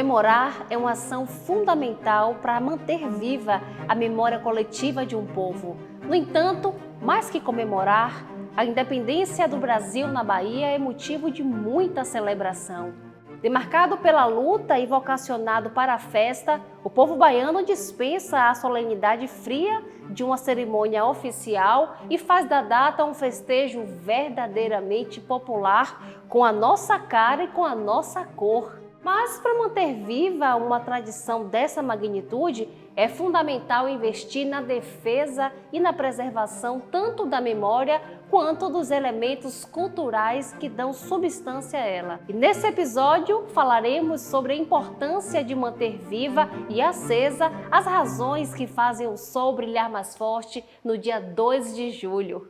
Comemorar é uma ação fundamental para manter viva a memória coletiva de um povo. No entanto, mais que comemorar, a independência do Brasil na Bahia é motivo de muita celebração. Demarcado pela luta e vocacionado para a festa, o povo baiano dispensa a solenidade fria de uma cerimônia oficial e faz da data um festejo verdadeiramente popular, com a nossa cara e com a nossa cor. Mas para manter viva uma tradição dessa magnitude, é fundamental investir na defesa e na preservação tanto da memória quanto dos elementos culturais que dão substância a ela. E nesse episódio falaremos sobre a importância de manter viva e acesa as razões que fazem o sol brilhar mais forte no dia 2 de julho.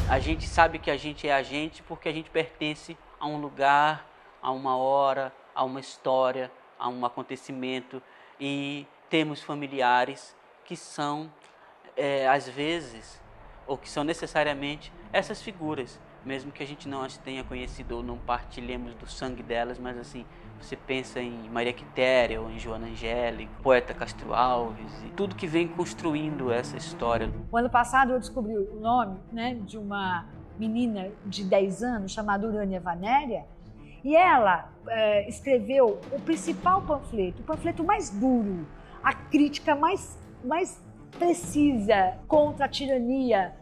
A gente sabe que a gente é a gente porque a gente pertence a um lugar, a uma hora, a uma história, a um acontecimento, e temos familiares que são, às vezes, ou que são necessariamente essas figuras, mesmo que a gente não as tenha conhecido ou não partilhemos do sangue delas, mas assim, você pensa em Maria Quitéria ou em Joana Angélica, poeta Castro Alves, e tudo que vem construindo essa história. O ano passado eu descobri o nome, de uma menina de 10 anos chamada Urânia Vanéria, e ela escreveu o principal panfleto, o panfleto mais duro, a crítica mais precisa contra a tirania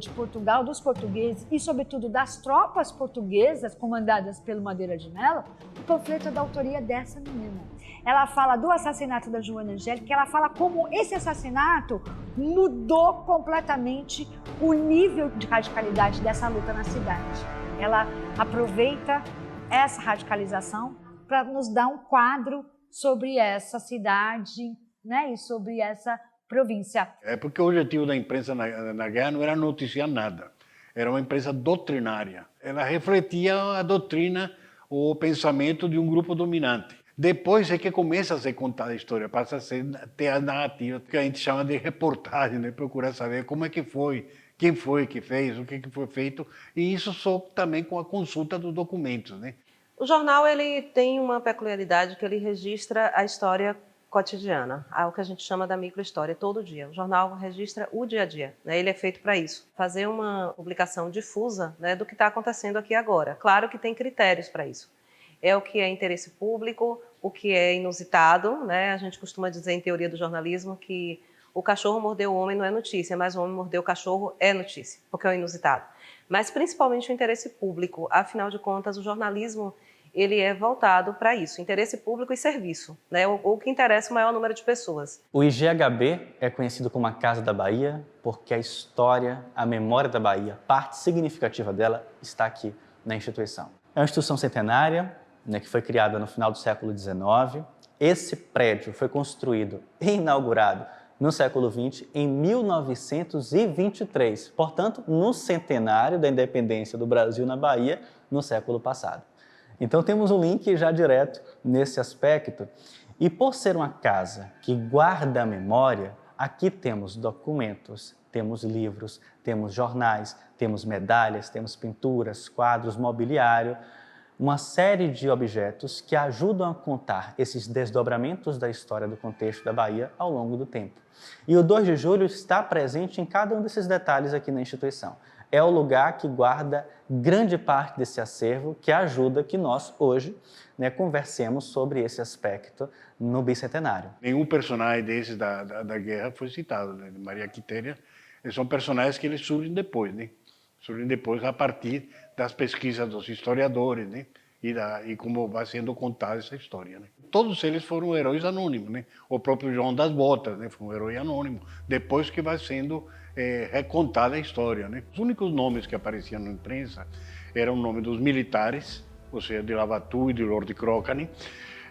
de Portugal, dos portugueses e, sobretudo, das tropas portuguesas comandadas pelo Madeira de Mello. O panfleto é da autoria dessa menina. Ela fala do assassinato da Joana Angélica, ela fala como esse assassinato mudou completamente o nível de radicalidade dessa luta na cidade. Ela aproveita essa radicalização para nos dar um quadro sobre essa cidade, e sobre essa província. É porque o objetivo da imprensa na guerra não era noticiar nada, era uma imprensa doutrinária. Ela refletia a doutrina, o pensamento de um grupo dominante. Depois é que começa a ser contada a história, passa a ter a narrativa, que a gente chama de reportagem, procurar saber como é que foi, quem foi que fez, o que foi feito, e isso só também com a consulta dos documentos. O jornal ele tem uma peculiaridade que ele registra a história cotidiana, o que a gente chama da microhistória, todo dia. O jornal registra o dia a dia, ele é feito para isso, fazer uma publicação difusa do que está acontecendo aqui agora. Claro que tem critérios para isso. É o que é interesse público, o que é inusitado, A gente costuma dizer em teoria do jornalismo que o cachorro mordeu o homem não é notícia, mas o homem mordeu o cachorro é notícia, porque é o inusitado. Mas principalmente o interesse público, afinal de contas o jornalismo ele é voltado para isso, interesse público e serviço, o que interessa o maior número de pessoas. O IGHB é conhecido como a Casa da Bahia porque a história, a memória da Bahia, parte significativa dela está aqui na instituição. É uma instituição centenária, que foi criada no final do século XIX. Esse prédio foi construído e inaugurado no século XX, em 1923, portanto, no centenário da independência do Brasil na Bahia, no século passado. Então temos um link já direto nesse aspecto, e por ser uma casa que guarda a memória, aqui temos documentos, temos livros, temos jornais, temos medalhas, temos pinturas, quadros, mobiliário, uma série de objetos que ajudam a contar esses desdobramentos da história do contexto da Bahia ao longo do tempo. E o 2 de julho está presente em cada um desses detalhes aqui na instituição. É o lugar que guarda grande parte desse acervo, que ajuda que nós, hoje, conversemos sobre esse aspecto no bicentenário. Nenhum personagem desses da guerra foi citado, Maria Quitéria. São personagens que eles surgem depois, Surgem depois a partir das pesquisas dos historiadores, e como vai sendo contada essa história. Todos eles foram heróis anônimos. O próprio João das Botas foi um herói anônimo, depois que vai sendo recontada a história. Os únicos nomes que apareciam na imprensa eram o nome dos militares, ou seja, de Lavatu e de Lord Crocani,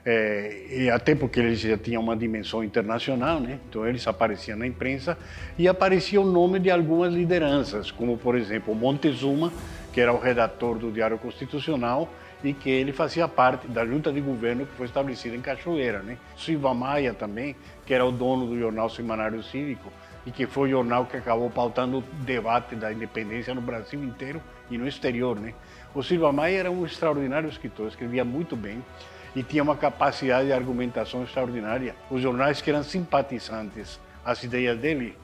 E até porque eles já tinham uma dimensão internacional, né? Então eles apareciam na imprensa e aparecia o nome de algumas lideranças, como por exemplo Montezuma, que era o redator do Diário Constitucional e que ele fazia parte da junta de governo que foi estabelecida em Cachoeira, né? Silva Maia também, que era o dono do jornal Semanário Cívico e que foi o jornal que acabou pautando o debate da independência no Brasil inteiro e no exterior, né? O Silva Maia era um extraordinário escritor, escrevia muito bem e tinha uma capacidade de argumentação extraordinária. Os jornais que eram simpatizantes às ideias dele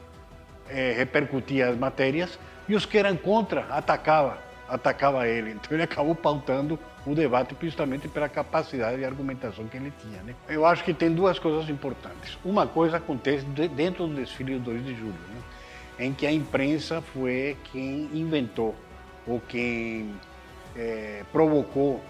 repercutiam as matérias e os que eram contra atacava ele. Então ele acabou pautando o debate justamente pela capacidade de argumentação que ele tinha, né? Eu acho que tem duas coisas importantes. Uma coisa acontece dentro do desfile do 2 de julho, né? Em que a imprensa foi quem inventou ou quem provocou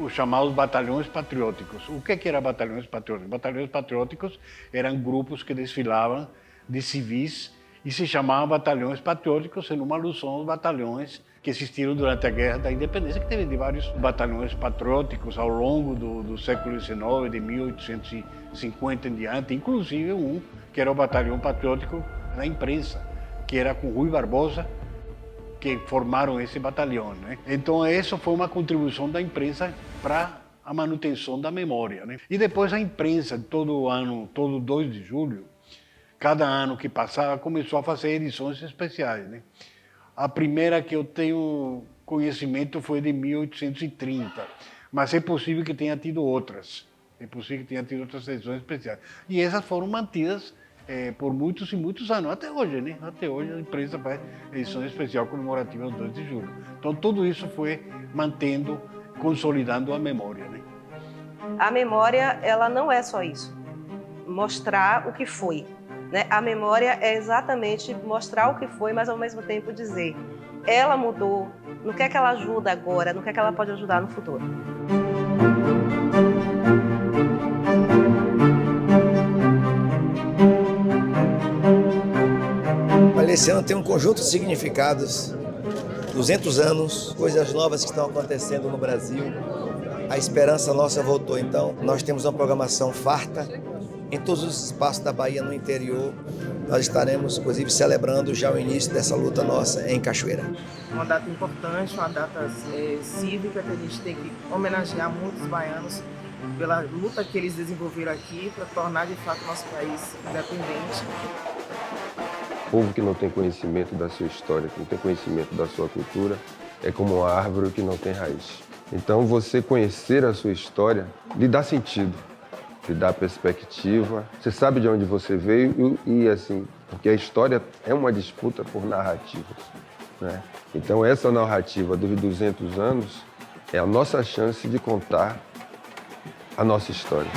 os chamados batalhões patrióticos. O que eram batalhões patrióticos? Batalhões patrióticos eram grupos que desfilavam de civis e se chamavam batalhões patrióticos, em uma alusão aos batalhões que existiram durante a Guerra da Independência, que teve vários batalhões patrióticos ao longo do século XIX, de 1850 em diante, inclusive um que era o Batalhão Patriótico da Imprensa, que era com Rui Barbosa, que formaram esse batalhão, né? Então, essa foi uma contribuição da imprensa para a manutenção da memória, né? E depois a imprensa, todo ano, todo 2 de julho, cada ano que passava, começou a fazer edições especiais, né? A primeira que eu tenho conhecimento foi de 1830, mas é possível que tenha tido outras. É possível que tenha tido outras edições especiais. E essas foram mantidas por muitos e muitos anos, até hoje, né? Até hoje a imprensa faz edição especial comemorativa do 2 de julho. Então tudo isso foi mantendo, consolidando a memória, né? A memória, ela não é só isso, mostrar o que foi, né? A memória é exatamente mostrar o que foi, mas ao mesmo tempo dizer, ela mudou, no que é que ela ajuda agora, no que é que ela pode ajudar no futuro. Esse ano tem um conjunto de significados, 200 anos, coisas novas que estão acontecendo no Brasil, a esperança nossa voltou, então nós temos uma programação farta em todos os espaços da Bahia, no interior, nós estaremos inclusive celebrando já o início dessa luta nossa em Cachoeira. Uma data importante, uma data cívica que a gente tem que homenagear muitos baianos pela luta que eles desenvolveram aqui para tornar de fato nosso país independente. O povo que não tem conhecimento da sua história, que não tem conhecimento da sua cultura, é como uma árvore que não tem raiz. Então, você conhecer a sua história lhe dá sentido, lhe dá perspectiva. Você sabe de onde você veio e assim, porque a história é uma disputa por narrativas, né? Então, essa narrativa dos 200 anos é a nossa chance de contar a nossa história.